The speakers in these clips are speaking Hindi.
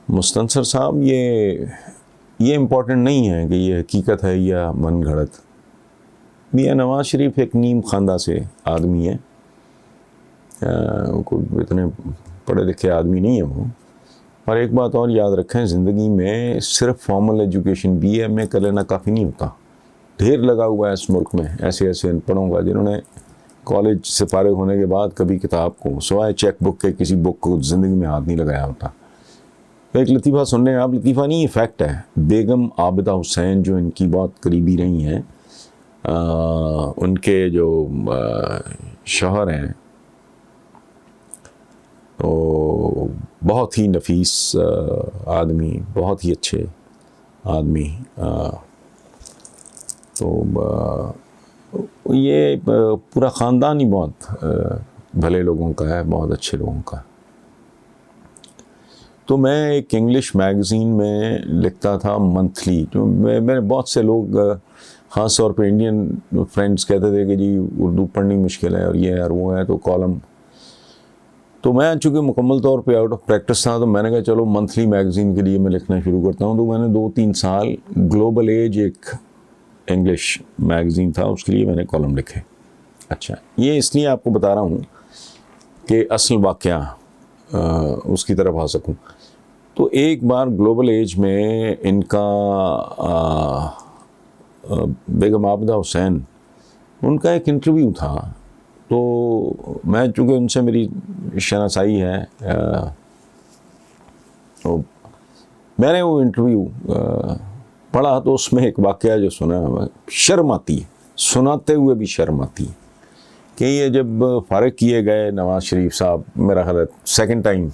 मुस्तनसर साहब, ये इम्पोर्टेंट नहीं है कि ये हकीकत है या मन घड़त। मियाँ नवाज शरीफ एक नीम खानदा से आदमी है, कोई इतने पढ़े लिखे आदमी नहीं है वो। और एक बात और याद रखें, ज़िंदगी में सिर्फ फॉर्मल एजुकेशन BA MA कर लेना काफ़ी नहीं होता। ढेर लगा हुआ है इस मुल्क में ऐसे ऐसे अनपढ़ों का जिन्होंने कॉलेज से फारिग होने के बाद कभी किताब को सिवाय चेक बुक के किसी बुक को ज़िंदगी में हाथ नहीं लगाया होता। तो एक लतीफ़ा सुनने आप, लतीफ़ा नहीं, ये फैक्ट है। बेगम आबिदा हुसैन जो इनकी बहुत करीबी रही हैं, उनके जो शौहर हैं तो बहुत ही नफीस आदमी, बहुत ही अच्छे आदमी। तो ये पूरा ख़ानदान ही बहुत भले लोगों का है, बहुत अच्छे लोगों का। तो मैं एक इंग्लिश मैगज़ीन में लिखता था मंथली, जो मेरे बहुत से लोग ख़ास तौर पे इंडियन फ्रेंड्स कहते थे कि जी उर्दू पढ़नी मुश्किल है और ये है और वो है, तो कॉलम। तो मैं चूँकि मुकम्मल तौर पे आउट ऑफ प्रैक्टिस था, तो मैंने कहा चलो मंथली मैगज़ीन के लिए मैं लिखना शुरू करता हूँ। तो मैंने 2-3 साल ग्लोबल एज एक इंग्लिश मैगज़ीन था, उसके लिए मैंने कॉलम लिखे। अच्छा, ये इसलिए आपको बता रहा हूँ कि असल वाक़या उसकी तरफ आ सकूँ। तो एक बार ग्लोबल एज में इनका बेगम आबिदा हुसैन, उनका एक इंटरव्यू था। तो मैं चूँकि उनसे मेरी शनासाई है, तो मैंने वो इंटरव्यू पढ़ा। तो उसमें एक वाक़या जो सुना, शर्म आती है, सुनाते हुए भी शर्म आती है कि ये जब फ़ारिग किए गए नवाज़ शरीफ साहब, मेरा ख्याल है सेकेंड टाइम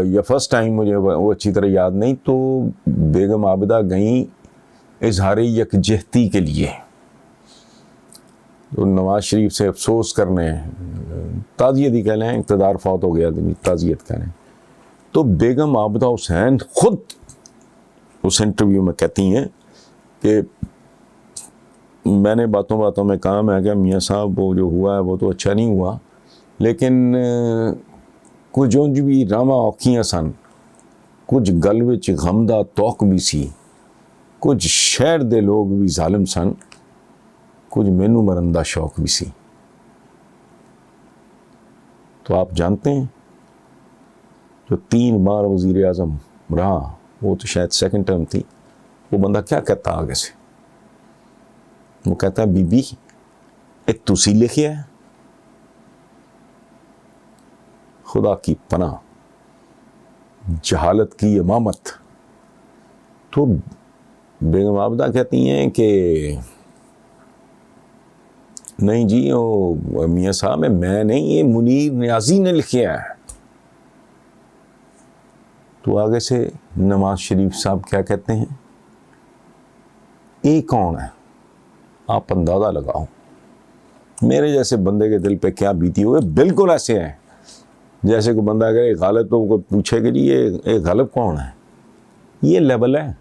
या फर्स्ट टाइम, मुझे वो अच्छी तरह याद नहीं, तो बेगम आबिदा गई इजहार यकजहती के लिए, तो नवाज़ शरीफ से अफसोस करने, ताज़ियत ही कह लें, इक़्तिदार फौत हो गया, ताज़ियत कह लें। तो बेगम आबिदा हुसैन ख़ुद उस इंटरव्यू में कहती हैं कि मैंने बातों बातों में कहा, मैं क्या मियाँ साहब वो जो हुआ है वो तो अच्छा नहीं हुआ, लेकिन कुछ जो भी रामा औखियाँ सन, कुछ गल विच गमदा तौक भी सी, कुछ शहर दे लोग भी जालिम सन, कुछ मैनू मरन दा शौक भी सी। तो आप जानते हैं जो 3 बार वज़ीर आज़म रहा, वो तो शायद सेकंड टर्म थी, वो बंदा क्या कहता आगे से? वो कहता है बीबी एक तुसी लिखिया है, खुदा की पनाह, जहालत की इमामत। तो बेगम आबिदा कहती हैं कि नहीं जी, वो मियाँ साहब है, मैं नहीं, ये मुनीर नियाज़ी ने लिखिया है। तो आगे से नवाज शरीफ साहब क्या कहते हैं, ये कौन है? आप अंदाज़ा लगाओ मेरे जैसे बंदे के दिल पे क्या बीती हुई। बिल्कुल ऐसे है जैसे कोई बंदा अगर गालिब तो कोई पूछे कि जी ये गालिब कौन है। ये लेवल है।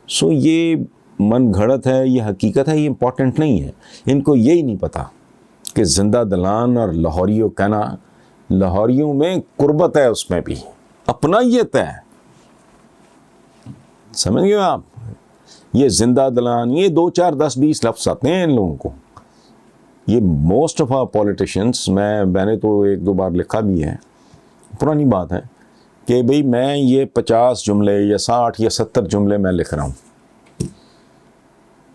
सो ये मन घड़त है, ये हकीकत है, ये इम्पोर्टेंट नहीं है। इनको यही नहीं पता कि जिंदा दलान और लाहौरियों कहना, लाहौरियों में कुर्बत है, उसमें भी अपनायत है। समझ गए आप? ये जिंदा दलान, ये 2, 4, 10, 20 लफ्ज़ आते हैं इन लोगों को। ये मोस्ट ऑफ आवर पॉलिटिशियंस, मैंने तो 1-2 बार लिखा भी है, पुरानी बात है कि भाई मैं ये 50 जुमले या 60 या 70 जुमले मैं लिख रहा हूँ।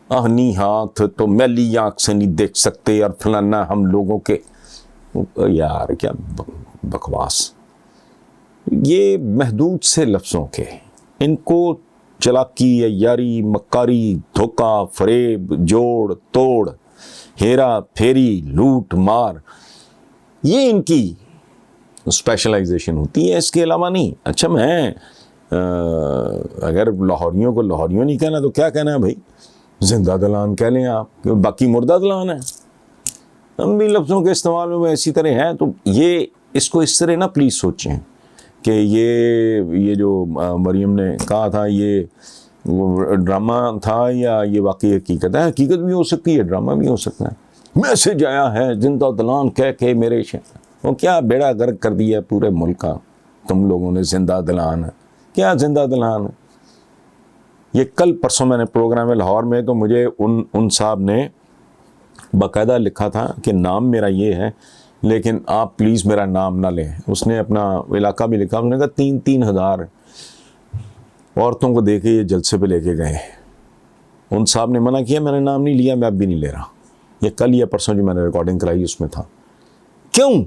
आहनी हाथ तो मैली आँख से नहीं देख सकते और फलाना हम लोगों के, यार क्या बकवास। ये महदूद से लफ्ज़ों के, इनको चलाकी, यारी, मक्कारी, धोखा, फरेब, जोड़ तोड़, हेरा फेरी, लूट मार, ये इनकी स्पेशलाइजेशन होती है, इसके अलावा नहीं। अच्छा, मैं अगर लाहौरियों को लाहौरियों नहीं कहना तो क्या कहना है भाई? जिंदा दलान कह लें आप, बाकी मुर्दा दलान है। हम भी लफ्ज़ों के इस्तेमाल में इसी तरह हैं। तो ये इसको इस तरह ना प्लीज़ सोचें कि ये जो मरियम ने कहा था ये वो ड्रामा था या ये वाकई हकीकत है। हकीकत भी हो सकती है, ड्रामा भी हो सकता है। मैसेज आया है जिंदा दलान कह के मेरे वो क्या बेड़ा गर्क कर दिया पूरे मुल्क का। तुम लोगों ने जिंदा दिलान है। क्या जिंदा दिलान है? ये कल परसों मैंने प्रोग्राम में लाहौर में, तो मुझे उन साहब ने बाकायदा लिखा था कि नाम मेरा ये है, लेकिन आप प्लीज़ मेरा नाम ना लें। उसने अपना इलाका भी लिखा। उसने कहा 3-3 हज़ार औरतों को देके ये जलसे पे लेके गए। उन साहब ने मना किया, मैंने नाम नहीं लिया, मैं अब भी नहीं ले रहा। ये कल या परसों जो मैंने रिकॉर्डिंग कराई उसमें था। क्यों?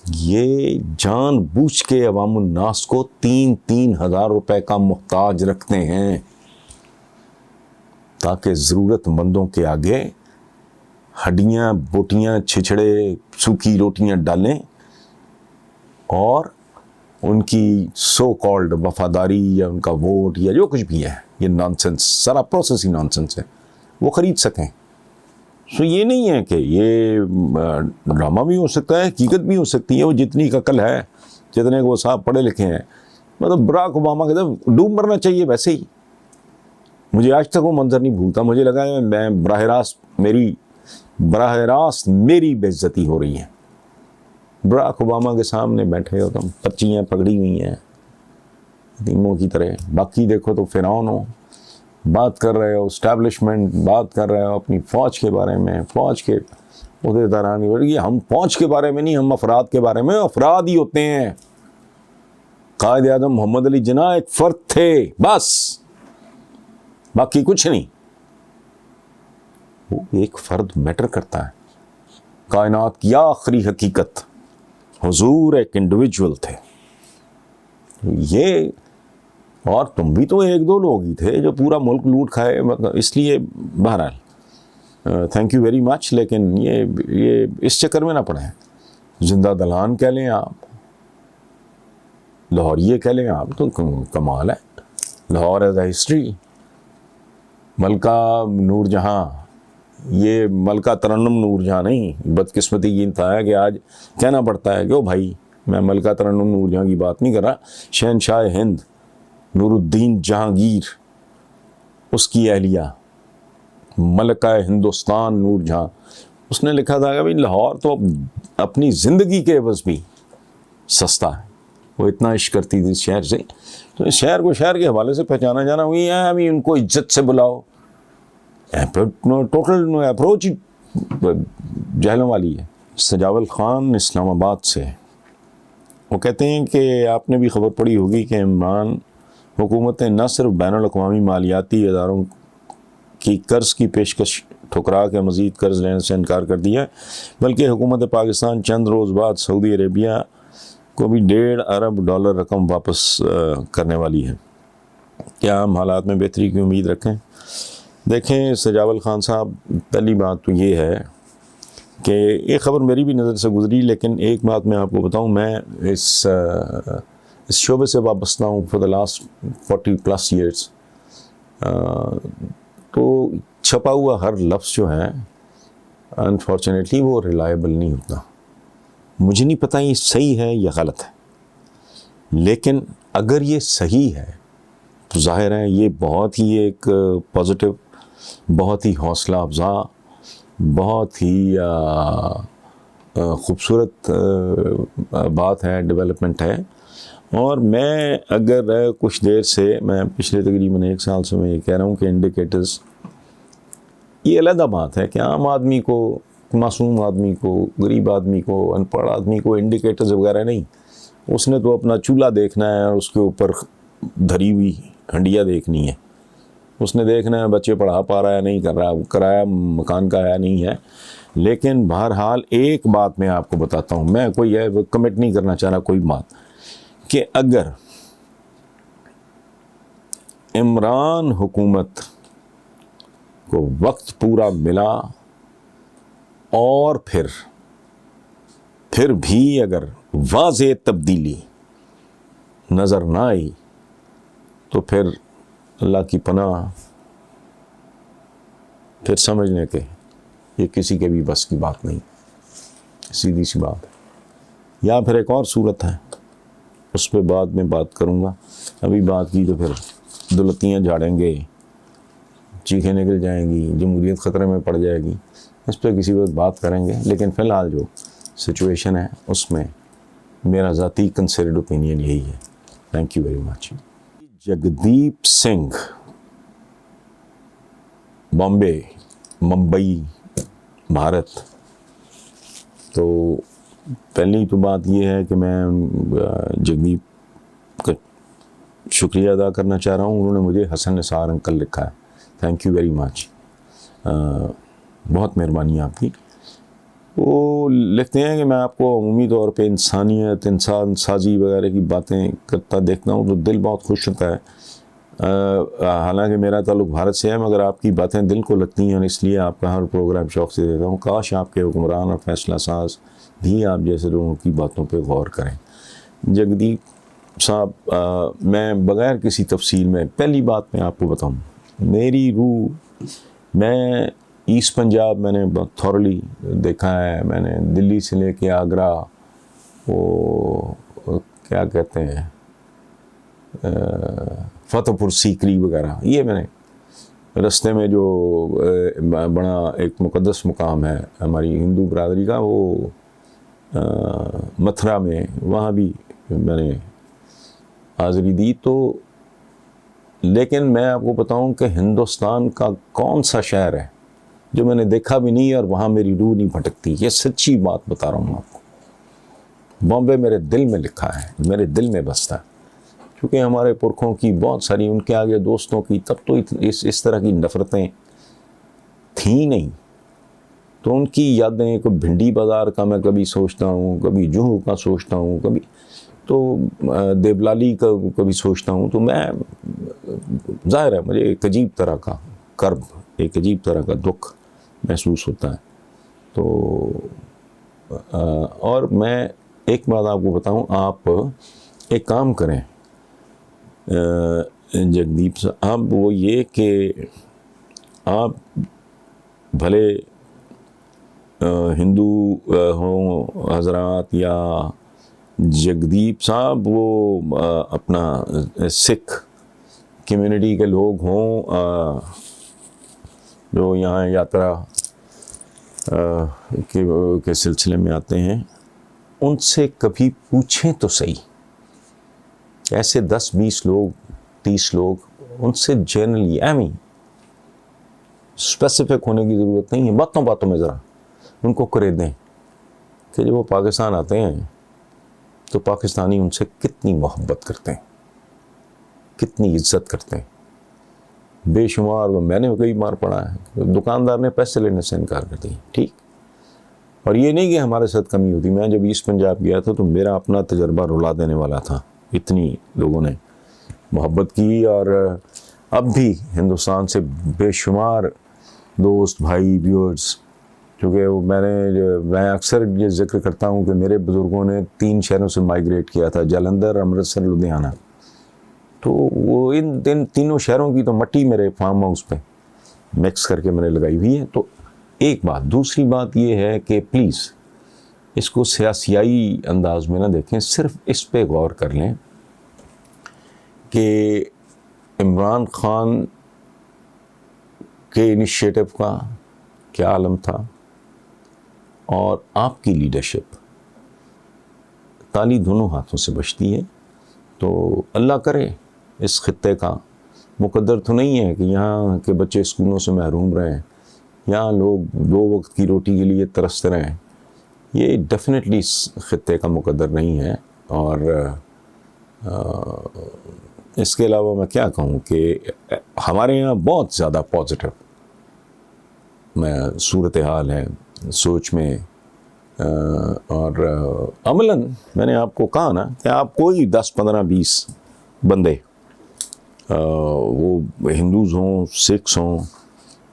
ये जानबूझ के अवामुन नास को 3-3 हज़ार रुपए का मुहताज रखते हैं ताकि ज़रूरतमंदों के आगे हड्डियाँ, बोटियाँ, छिछड़े, सूखी रोटियाँ डालें और उनकी सो कॉल्ड वफादारी या उनका वोट या जो कुछ भी है, ये नॉनसेंस, सारा प्रोसेस ही नॉनसेंस है, वो ख़रीद सकें। सो ये नहीं है कि ये ड्रामा भी हो सकता है, हकीकत भी हो सकती है। वो जितनी अकल है, जितने को साहब पढ़े लिखे हैं, मतलब बराक ओबामा के तो डूब मरना चाहिए वैसे ही। मुझे आज तक वो मंजर नहीं भूलता। मुझे लगा है मैं बराह रास्त मेरी बेइज्जती हो रही है। बराक ओबामा के सामने बैठे हो तुम, पर्चियाँ पकड़ी हुई हैं तीनों की तरह। बाकी देखो तो फिरौन हो, बात कर रहे हो इस्टेब्लिशमेंट, बात कर रहे हो अपनी फ़ौज के बारे में, फ़ौज के उहदेदारान की। हम फ़ौज के बारे में नहीं, हम अफराद के बारे में। अफराद ही होते हैं। कायद आज़म मोहम्मद अली जिन्ना एक फ़र्द थे बस, बाकी कुछ नहीं। वो एक फ़र्द मैटर करता है। कायनात की आखिरी हकीकत, हुजूर एक इंडिविजुअल थे। ये और तुम भी तो 1-2 लोग ही थे जो पूरा मुल्क लूट खाए, मतलब इसलिए बहरहाल थैंक यू वेरी मच। लेकिन ये इस चक्कर में ना पड़े। जिंदा दलान कह लें आप, लाहौरिये कह लें आप, तो कमाल है। Lahore as a history. मलका नूरजहाँ, ये मलका तरन्नुम नूरजहाँ नहीं, बदकिस्मती ये था है कि आज कहना पड़ता है कि ओ भाई, मैं मलका तरन्नुम नूरजहाँ की बात नहीं कर रहा। शहनशाह हिंद नूरुद्दीन जहांगीर, उसकी अहलिया मलका हिंदुस्तान नूरजहाँ, उसने लिखा था कि भाई लाहौर तो अपनी ज़िंदगी के एवज़ भी सस्ता है। वो इतना इश्क करती थी इस शहर से, तो इस शहर को शहर के हवाले से पहचाना जाना हुई है। अभी उनको इज्जत से बुलाओ, टोटल अप्रोच ही जहलों वाली है। सजावल ख़ान इस्लामाबाद से, वो कहते हैं कि आपने भी खबर पड़ी होगी कि इमरान हुकूमत ने न सिर्फ बैनुल अक़वामी मालियाती इदारों की कर्ज़ की पेशकश ठुकरा के मज़ीद कर्ज़ लेने से इनकार कर दिया, बल्कि हुकूमत पाकिस्तान चंद रोज़ बाद सऊदी अरेबिया को भी $1.5 अरब रकम वापस करने वाली है। क्या हम हालात में बेहतरी की उम्मीद रखें? देखें सजावल ख़ान साहब, पहली बात तो ये है कि ये ख़बर मेरी भी नज़र से गुज़री, लेकिन एक बात मैं आपको बताऊं, मैं इस शोबे से वाबस्ता हूँ फॉर द लास्ट 40+ ईयर्स। तो छपा हुआ हर लफ्ज़ जो है अनफॉर्चुनेटली वो रिलायबल नहीं होता। मुझे नहीं पता ये सही है या गलत है, लेकिन अगर ये सही है तो ज़ाहिर है ये बहुत ही एक पॉजिटिव, बहुत ही हौसला अफज़ा, बहुत ही ख़ूबसूरत बात है, डेवलपमेंट है। और मैं अगर कुछ देर से, मैं पिछले तकरीबन 1 साल से मैं ये कह रहा हूँ कि इंडिकेटर्स, ये अलग बात है कि आम आदमी को, मासूम आदमी को, गरीब आदमी को, अनपढ़ आदमी को इंडिकेटर्स वगैरह नहीं, उसने तो अपना चूल्हा देखना है और उसके ऊपर धरी हुई हंडिया देखनी है। उसने देखना है बच्चे पढ़ा पा रहा है नहीं कर रहा, किराया मकान का है नहीं है। लेकिन बहरहाल एक बात मैं आपको बताता हूँ, मैं कोई कमिट नहीं करना चाह रहा कोई बात, कि अगर इमरान हुकूमत को वक्त पूरा मिला और फिर भी अगर वाज़े तब्दीली नज़र ना आई, तो फिर अल्लाह की पनाह, फिर समझ लें कि ये किसी के भी बस की बात नहीं, सीधी सी बात है। या फिर एक और सूरत है, उस पर बाद में बात करूँगा। अभी बात की तो फिर दुलतियाँ झाड़ेंगे, चीखें निकल जाएंगी, जमहूरियत ख़तरे में पड़ जाएगी। इस पर किसी वक्त बात करेंगे, लेकिन फ़िलहाल जो सिचुएशन है उसमें मेरा ज़ाती कंसिडर्ड ओपिनियन यही है। Thank you very much. Jagdeep Singh, Bombay, Mumbai, Bharat. तो पहली तो बात ये है कि मैं जगदीप का शुक्रिया अदा करना चाह रहा हूँ। उन्होंने मुझे हसन निसार अंकल लिखा है। थैंक यू वेरी मच, बहुत मेहरबानी आपकी। वो लिखते हैं कि मैं आपको अमूमी तौर पे इंसानियत, इंसान साजी वगैरह की बातें करता देखता हूँ तो दिल बहुत खुश होता है। हालांकि मेरा ताल्लुक भारत से है, मगर आपकी बातें दिल को लगती हैं और इसलिए आपका हर प्रोग्राम शौक़ से देता हूँ। काश आपके हुक्मरान और फैसला साज भी आप जैसे लोगों की बातों पे गौर करें। जगदीप साहब, मैं बग़ैर किसी तफसील में पहली बात मैं आपको बताऊँ, मेरी रूह, मैं ईस्ट पंजाब मैंने बहुत थॉरली देखा है। मैंने दिल्ली से लेके आगरा, वो क्या कहते हैं, फतेहपुर सीकरी वगैरह, ये मैंने रास्ते में जो बड़ा एक मुक़द्दस मुकाम है हमारी हिंदू बरादरी का, वो मथुरा में, वहाँ भी मैंने हाज़िरी दी। तो लेकिन मैं आपको बताऊं कि हिंदुस्तान का कौन सा शहर है जो मैंने देखा भी नहीं और वहाँ मेरी रूह नहीं भटकती। ये सच्ची बात बता रहा हूँ आपको। बॉम्बे मेरे दिल में लिखा है, मेरे दिल में बसता है, क्योंकि हमारे पुरखों की बहुत सारी, उनके आगे दोस्तों की तब तो इस तरह की नफ़रतें थी नहीं, तो उनकी यादें, कोई भिंडी बाज़ार का मैं कभी सोचता हूँ, कभी जुहू का सोचता हूँ, कभी तो देवलाली का कभी सोचता हूँ। तो मैं, ज़ाहिर है मुझे एक अजीब तरह का कर्ब, एक अजीब तरह का दुख महसूस होता है। तो और मैं एक बात आपको बताऊँ, आप एक काम करें जगदीप साहब, वो ये कि आप भले हिंदू हों हजरात या जगदीप साहब वो अपना सिख कम्युनिटी के लोग हों जो यहाँ यात्रा के सिलसिले में आते हैं, उनसे कभी पूछें तो सही। ऐसे 10-20 लोग, 30 लोग, उनसे जनरली स्पेसिफिक होने की ज़रूरत नहीं है, बातों बातों में ज़रा उनको करे दें कि जब वो पाकिस्तान आते हैं तो पाकिस्तानी उनसे कितनी मोहब्बत करते हैं, कितनी इज्जत करते हैं, बेशुमार। मैंने कई बार पढ़ा है दुकानदार ने पैसे लेने से इनकार कर दिया, ठीक। और ये नहीं कि हमारे साथ कमी होती। मैं जब ईस्ट पंजाब गया था तो मेरा अपना तजर्बा रुला देने वाला था, इतनी लोगों ने मोहब्बत की। और अब भी हिंदुस्तान से बेशुमार दोस्त, भाई, व्यूअर्स, क्योंकि मैं अक्सर ये जिक्र करता हूँ कि मेरे बुज़ुर्गों ने 3 शहरों से माइग्रेट किया था, जालंधर, अमृतसर, लुधियाना। तो वो इन तीनों शहरों की तो मट्टी मेरे फार्म हाउस पे मिक्स करके मैंने लगाई हुई है। तो एक बात। दूसरी बात ये है कि प्लीज़ इसको सियासी अंदाज में ना देखें, सिर्फ इस पे गौर कर लें कि इमरान खान के इनिशिएटिव का क्या आलम था और आपकी लीडरशिप, ताली दोनों हाथों से बजती है। तो अल्लाह करे इस खित्ते का, मुकद्दर तो नहीं है कि यहाँ के बच्चे स्कूलों से महरूम रहें, यहाँ लोग 2 वक्त की रोटी के लिए तरसते रहें। ये डेफिनेटली इस खित्ते का मुकद्दर नहीं है। और इसके अलावा मैं क्या कहूँ कि हमारे यहाँ बहुत ज़्यादा पॉजिटिव सूरत हाल है, सोच में और अमलन। मैंने आपको कहा ना कि आप कोई 10, 15, 20 बंदे, वो हिंदूज़ हों, सिख्स हों,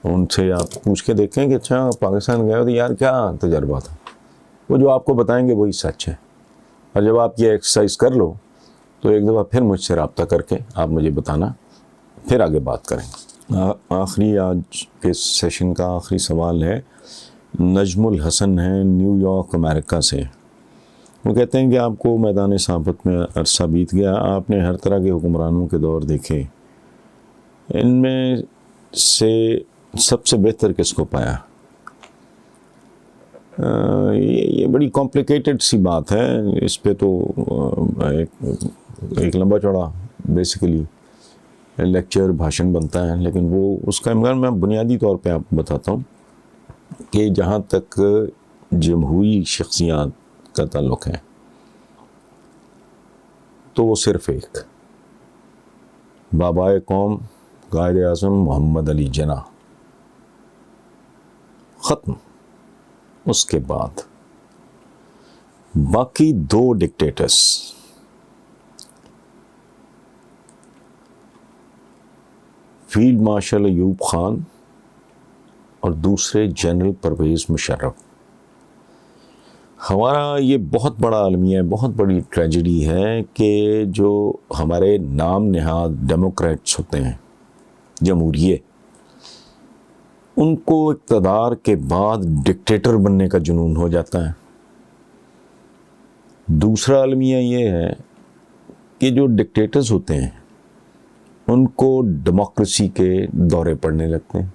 उनसे आप पूछ के देखें कि अच्छा पाकिस्तान गए हो तो यार क्या तजर्बा था, वो जो आपको बताएंगे वही सच है। और जब आप ये एक्सरसाइज कर लो तो एक दफ़ा फिर मुझसे रब्ता करके आप मुझे बताना, फिर आगे बात करेंगे। आखिरी आज के सेशन का आखिरी सवाल है, नजमुल हसन है न्यूयॉर्क अमेरिका से। वो कहते हैं कि आपको मैदान सहाबत में अरसा बीत गया, आपने हर तरह के हुक्मरानों के दौर देखे, इनमें से सबसे बेहतर किसको पाया? ये बड़ी कॉम्प्लिकेटेड सी बात है। इस पे तो एक लंबा चौड़ा बेसिकली लेक्चर भाषण बनता है, लेकिन वो उसका मगर मैं बुनियादी तौर पे आपको बताता हूँ कि जहाँ तक जमहूरी शख्सियात का ताल्लुक़ है तो वो सिर्फ़ एक बाबाए कौम कायद आज़म मोहम्मद अली जिन्ना, ख़त्म। उसके बाद बाकी दो dictators, field marshal Ayub Khan और दूसरे जनरल परवेज़ मुशर्रफ। हमारा ये बहुत बड़ा अलमिया है, बहुत बड़ी ट्रेजेडी है कि जो हमारे नाम नहाद डेमोक्रेट्स होते हैं, जमहूरिये, उनको इक़्तिदार के बाद डिक्टेटर बनने का जुनून हो जाता है। दूसरा अलमिया ये है कि जो डिक्टेटर्स होते हैं उनको डेमोक्रेसी के दौरे पड़ने लगते हैं,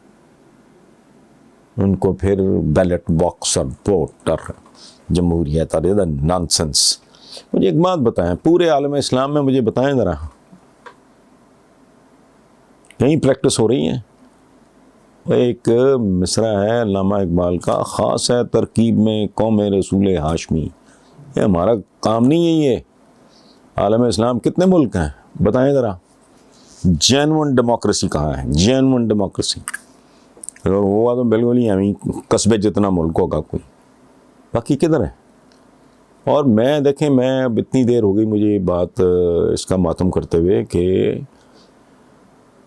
उनको फिर बैलेट बॉक्स और वोट और जमहूरियत और ये नॉनसेंस। मुझे एक बात बताएं, पूरे आलम इस्लाम में मुझे बताएं ज़रा, कहीं प्रैक्टिस हो रही है? एक मिसरा है अल्लामा इकबाल का, ख़ास है तरकीब में कौम रसूल हाशमी। ये हमारा काम नहीं है। ये आलम इस्लाम कितने मुल्क हैं बताएं ज़रा, जेन्युइन डेमोक्रेसी कहाँ है? जेन्युइन डेमोक्रेसी होगा तो बिल्कुल ही हमें कस्बे जितना मुल्क होगा कोई, बाकी किधर है? और मैं देखें, मैं अब इतनी देर हो गई मुझे ये बात इसका मातम करते हुए कि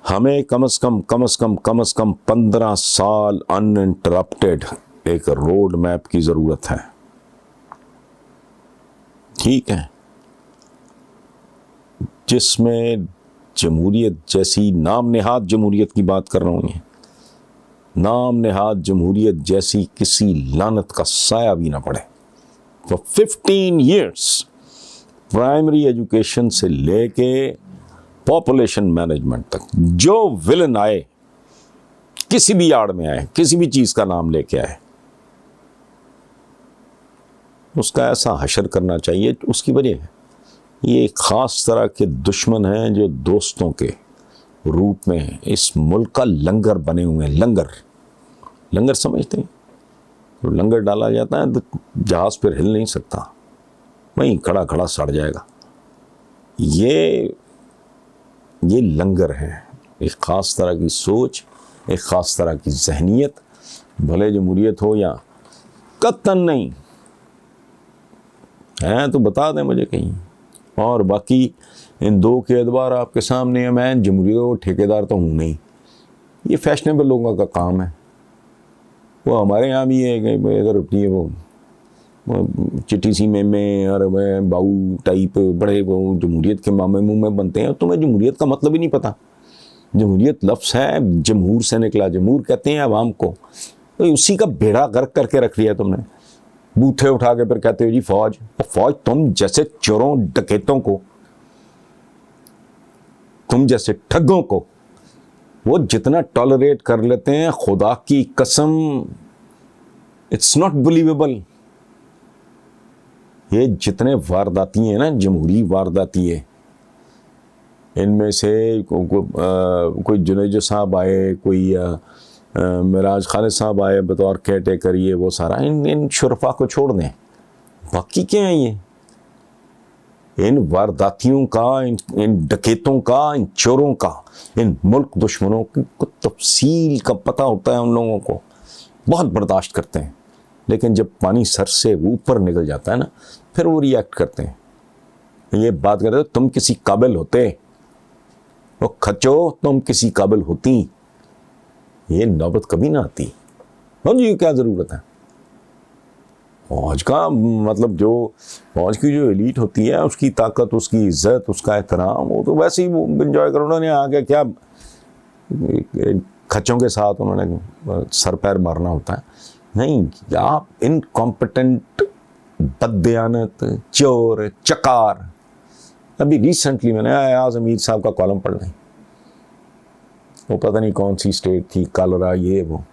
हमें कम से कम 15 साल अनइंटरप्टेड एक रोड मैप की ज़रूरत है। ठीक है, जिसमें जमहूरियत जैसी, नाम नेहाद जमहूरियत की बात कर रहा हूँ, ये नाम नेहाद जमहूरियत जैसी किसी लानत का साया भी ना पड़े। फॉर 15 years प्राइमरी एजुकेशन से लेके पॉपुलेशन मैनेजमेंट तक जो विलन आए, किसी भी आड़ में आए, किसी भी चीज़ का नाम लेके आए, उसका ऐसा हशर करना चाहिए। उसकी वजह है ये एक ख़ास तरह के दुश्मन हैं जो दोस्तों के रूप में इस मुल्क का लंगर बने हुए हैं। लंगर समझते हैं? तो लंगर डाला जाता है तो जहाज़ फिर हिल नहीं सकता, वहीं खड़ा खड़ा सड़ जाएगा। ये लंगर है, एक ख़ास तरह की सोच, एक ख़ास तरह की जहनीत, भले जमहूरियत हो या कतन नहीं है तो बता दें मुझे कहीं। और बाकी इन दो के एतबार आपके सामने है, मैं जमहूरियत और ठेकेदार तो हूँ नहीं, ये फैशनेबल लोगों का काम है। वो हमारे यहाँ भी है कि इधर अपनी वो चिट्टी सी में और बाऊ टाइप बड़े वो जमहूरियत के मामे मुँह में बनते हैं। तुम्हें जमहूरियत का मतलब ही नहीं पता। जमहूरियत लफ्ज़ है जमहूर से निकला, जमहूर कहते हैं आवाम को, तो उसी का बेड़ा गर्क करके रख लिया तुमने। बूथे उठा के फिर कहते हो जी फौज। फौज तुम जैसे चोरों डकैतों को, तुम जैसे ठगों को वो जितना टॉलरेट कर लेते हैं, खुदा की कसम इट्स नॉट बिलीवेबल। ये जितने वारदाती हैं ना, जमहूरी वारदाती है, इनमें से कोई जुनेजो साहब आए, कोई मिराज खालिद साहब आए बतौर केयर टेकर, ये वो सारा इन शुरफा को छोड़ दें। बाकी क्या है ये? इन वारदातियों का, इन डकैतों का, इन चोरों का, इन मुल्क दुश्मनों की कुछ तफसील का पता होता है उन लोगों को, बहुत बर्दाश्त करते हैं। लेकिन जब पानी सर से ऊपर निकल जाता है ना, फिर वो रिएक्ट करते हैं। ये बात करते तुम किसी काबिल होते, वो खचो तुम किसी काबिल होती, ये नौबत कभी ना आती। हाँ जी, क्या ज़रूरत है? फौज का मतलब जो फौज की जो एलीट होती है, उसकी ताकत, उसकी इज्जत, उसका एहतराम, वो तो वैसे ही वो इंजॉय करो। उन्होंने आगे क्या खच्चों के साथ उन्होंने सर पैर मारना होता है? नहीं, आप इनकॉम्पिटेंट, बददियानत, चोर, चकार। अभी रिसेंटली मैंने आयाज़ अमीर साहब का कॉलम पढ़ रही, वो पता नहीं कौन सी स्टेट थी, कालरा, ये वो,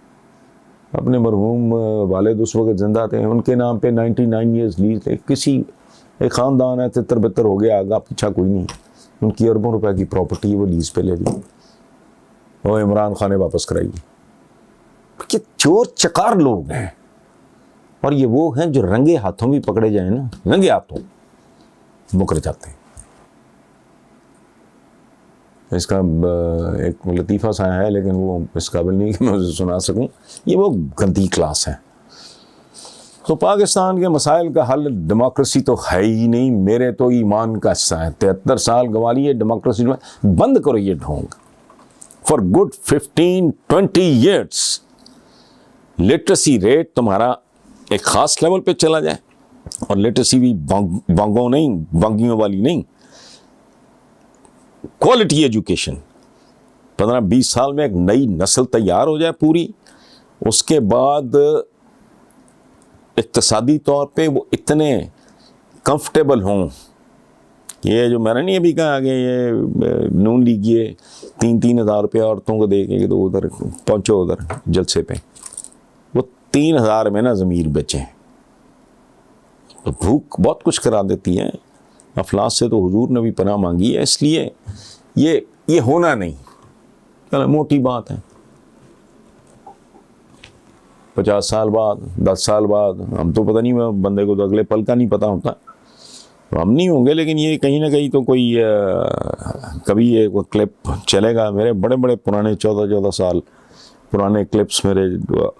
अपने मरहूम वालिद उस वक्त जिंदा थे, उनके नाम पे 99 ईयर्स लीज थे। किसी एक ख़ानदान है, तितर बितर हो गया, आगा पीछा कोई नहीं, उनकी अरबों रुपए की प्रॉपर्टी वो लीज पे ले ली, वो इमरान खान ने वापस कराई। कि चोर चकार लोग हैं, और ये वो हैं जो रंगे हाथों भी पकड़े जाए ना, रंगे हाथों मुकर जाते हैं। इसका एक लतीफ़ा सा है, लेकिन वो इस काबिल नहीं कि मैं उसे सुना सकूं। ये वो गंदी क्लास है। तो पाकिस्तान के मसाइल का हल डेमोक्रेसी तो है ही नहीं, मेरे तो ईमान का हिस्सा है। 73 साल गंवा लिए डेमोक्रेसी में, बंद करो ये ढोंग। For good 15-20 years literacy rate तुम्हारा एक ख़ास लेवल पे चला जाए, और लिटरेसी भी बांगों नहीं, बांगियों वाली नहीं, क्वालिटी एजुकेशन 15-20 साल में एक नई नस्ल तैयार हो जाए पूरी। उसके बाद इक्तिसादी तौर पे वो इतने कंफर्टेबल हों। ये जो मैंने नहीं अभी कहा कि ये नून लीग ये 3-3 हज़ार रुपये औरतों को दे के तो उधर पहुँचो उधर जलसे पे, वो 3,000 में ना ज़मीर बेचें। तो भूख बहुत कुछ करा देती है। अफलास से तो हुजूर ने भी पनाह मांगी है, इसलिए ये होना नहीं। चलो मोटी बात है, 50 साल बाद, 10 साल बाद, हम तो पता नहीं, बंदे को तो अगले पल का नहीं पता होता, तो हम नहीं होंगे, लेकिन ये कहीं ना कहीं तो कोई कभी ये क्लिप चलेगा। मेरे बड़े बड़े पुराने 14-14 साल पुराने क्लिप्स मेरे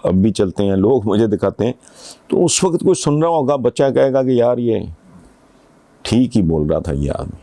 अब भी चलते हैं, लोग मुझे दिखाते हैं। तो उस वक्त कोई सुन रहा होगा, बच्चा कहेगा कि यार ये ठीक ही बोल रहा था ये आदमी।